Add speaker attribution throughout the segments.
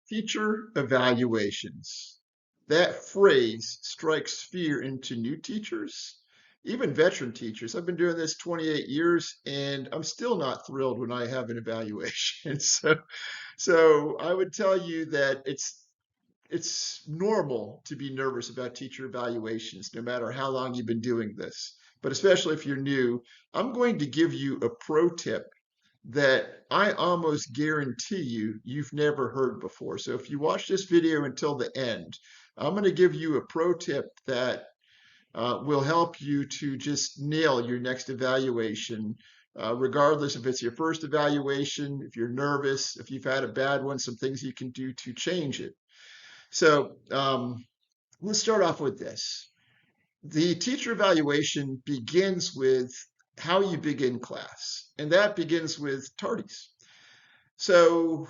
Speaker 1: Teacher evaluations. That phrase strikes fear into new teachers, even veteran teachers. I've been doing this 28 years and I'm still not thrilled when I have an evaluation. So I would tell you that it's normal to be nervous about teacher evaluations, no matter how long you've been doing this. But especially if you're new, I'm going to give you a pro tip that I almost guarantee you've never heard before. So if you watch this video until the end, I'm going to give you a pro tip that will help you to just nail your next evaluation, regardless if it's your first evaluation, if you're nervous, if you've had a bad one, some things you can do to change it. So let's start off with this. The teacher evaluation begins with how you begin class, and that begins with tardies. So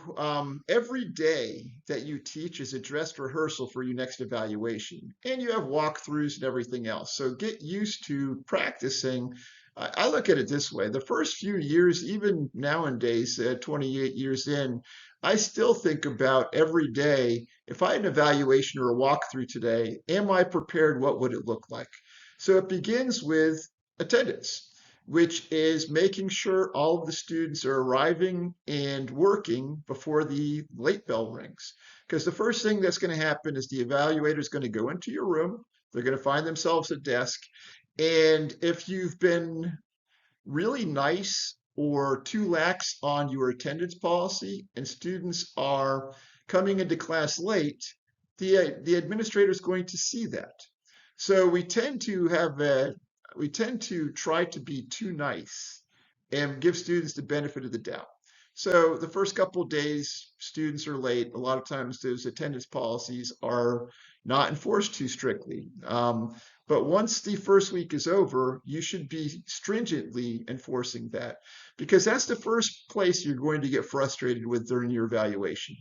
Speaker 1: every day that you teach is a dress rehearsal for your next evaluation, and you have walkthroughs and everything else. So get used to practicing. I look at it this way. The first few years, even nowadays, 28 years in, I still think about every day, if I had an evaluation or a walkthrough today, am I prepared? What would it look like? So it begins with attendance, which is making sure all of the students are arriving and working before the late bell rings. Because the first thing that's going to happen is the evaluator is going to go into your room. They're going to find themselves a desk. And if you've been really nice or too lax on your attendance policy and students are coming into class late, the administrator is going to see that. So we tend to try to be too nice and give students the benefit of the doubt. So the first couple of days, students are late. A lot of times those attendance policies are not enforced too strictly. But once the first week is over, you should be stringently enforcing that, because that's the first place you're going to get frustrated with during your evaluation.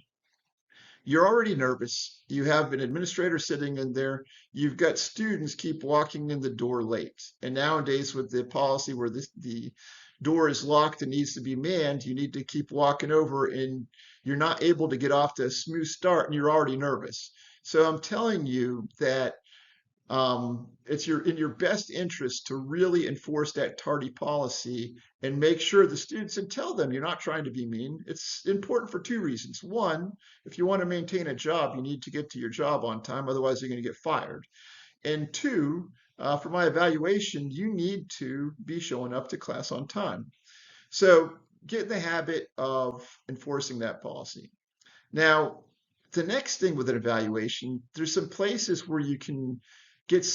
Speaker 1: You're already nervous. You have an administrator sitting in there. You've got students keep walking in the door late. And nowadays, with the policy where the door is locked and needs to be manned, you need to keep walking over and you're not able to get off to a smooth start and you're already nervous. So I'm telling you that it's in your best interest to really enforce that tardy policy and make sure the students, and tell them you're not trying to be mean. It's important for two reasons. One, if you want to maintain a job, you need to get to your job on time, otherwise you're going to get fired. And two, for my evaluation, you need to be showing up to class on time. So get in the habit of enforcing that policy. Now, the next thing with an evaluation, there's some places where you can get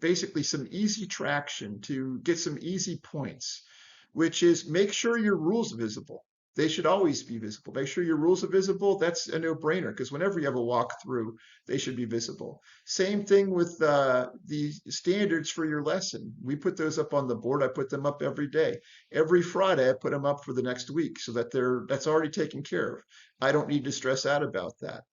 Speaker 1: basically some easy traction to get some easy points, which is make sure your rules are visible. They should always be visible. Make sure your rules are visible. That's a no-brainer, because whenever you have a walkthrough, they should be visible. Same thing with the standards for your lesson. We put those up on the board. I put them up every day. Every Friday, I put them up for the next week so that that's already taken care of. I don't need to stress out about that.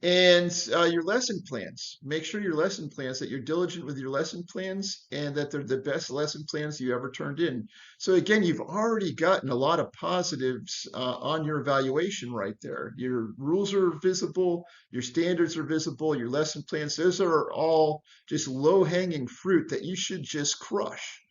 Speaker 1: And your lesson plans. Make sure your lesson plans, that you're diligent with your lesson plans and that they're the best lesson plans you ever turned in. So again, you've already gotten a lot of positives on your evaluation right there. Your rules are visible, your standards are visible, your lesson plans, those are all just low-hanging fruit that you should just crush.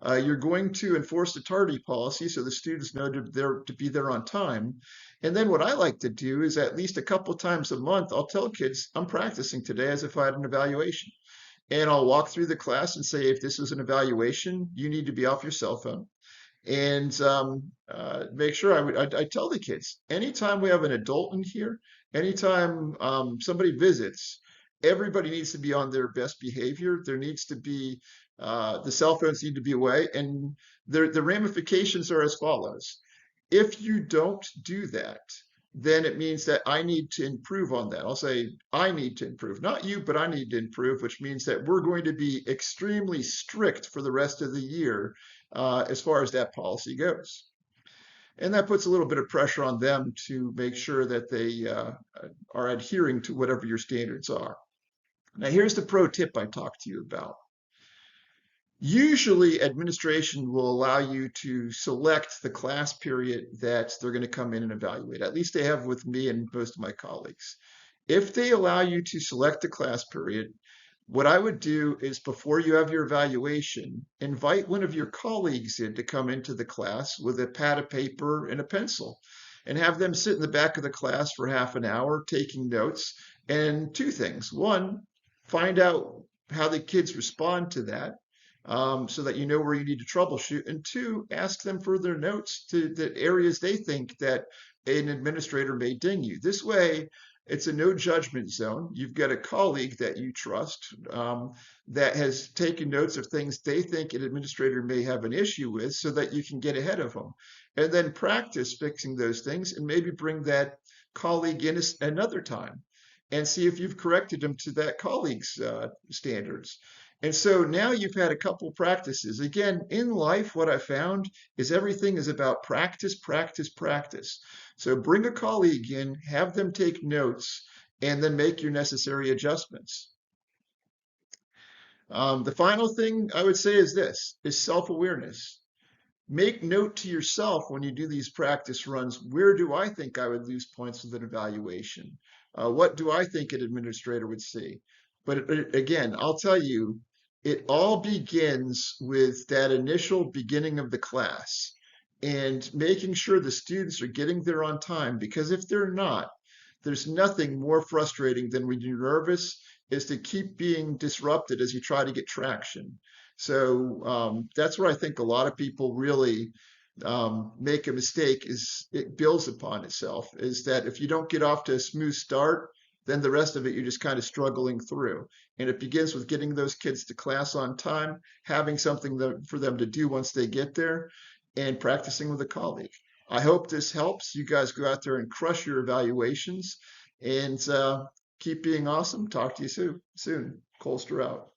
Speaker 1: You're going to enforce the tardy policy so the students know to be there on time. And then what I like to do is at least a couple times a month, I'll tell kids, I'm practicing today as if I had an evaluation. And I'll walk through the class and say, if this is an evaluation, you need to be off your cell phone. And make sure I tell the kids, anytime we have an adult in here, anytime somebody visits, everybody needs to be on their best behavior. There needs to be the cell phones need to be away, and the ramifications are as follows. If you don't do that, then it means that I need to improve on that. I'll say I need to improve, not you, but I need to improve, which means that we're going to be extremely strict for the rest of the year as far as that policy goes. And that puts a little bit of pressure on them to make sure that they are adhering to whatever your standards are. Now, here's the pro tip I talked to you about. Usually, administration will allow you to select the class period that they're going to come in and evaluate. At least they have with me and most of my colleagues. If they allow you to select the class period, what I would do is before you have your evaluation, invite one of your colleagues in to come into the class with a pad of paper and a pencil and have them sit in the back of the class for half an hour taking notes. And two things. One, find out how the kids respond to that so that you know where you need to troubleshoot. And two, ask them for their notes to the areas they think that an administrator may ding you. This way, it's a no judgment zone. You've got a colleague that you trust that has taken notes of things they think an administrator may have an issue with so that you can get ahead of them. And then practice fixing those things and maybe bring that colleague in another time and see if you've corrected them to that colleague's standards. And so now you've had a couple practices. Again, in life, what I found is everything is about practice, practice, practice. So bring a colleague in, have them take notes, and then make your necessary adjustments. The final thing I would say is this, is self-awareness. Make note to yourself when you do these practice runs, where do I think I would lose points with an evaluation? What do I think an administrator would see? But again, I'll tell you, it all begins with that initial beginning of the class and making sure the students are getting there on time, because if they're not, there's nothing more frustrating than when you're nervous is to keep being disrupted as you try to get traction. So that's where I think a lot of people really make a mistake is it builds upon itself, is that if you don't get off to a smooth start, then the rest of it you're just kind of struggling through. And it begins with getting those kids to class on time, having something for them to do once they get there, and practicing with a colleague. I hope this helps. You guys go out there and crush your evaluations and keep being awesome. Talk to you soon. Colster out.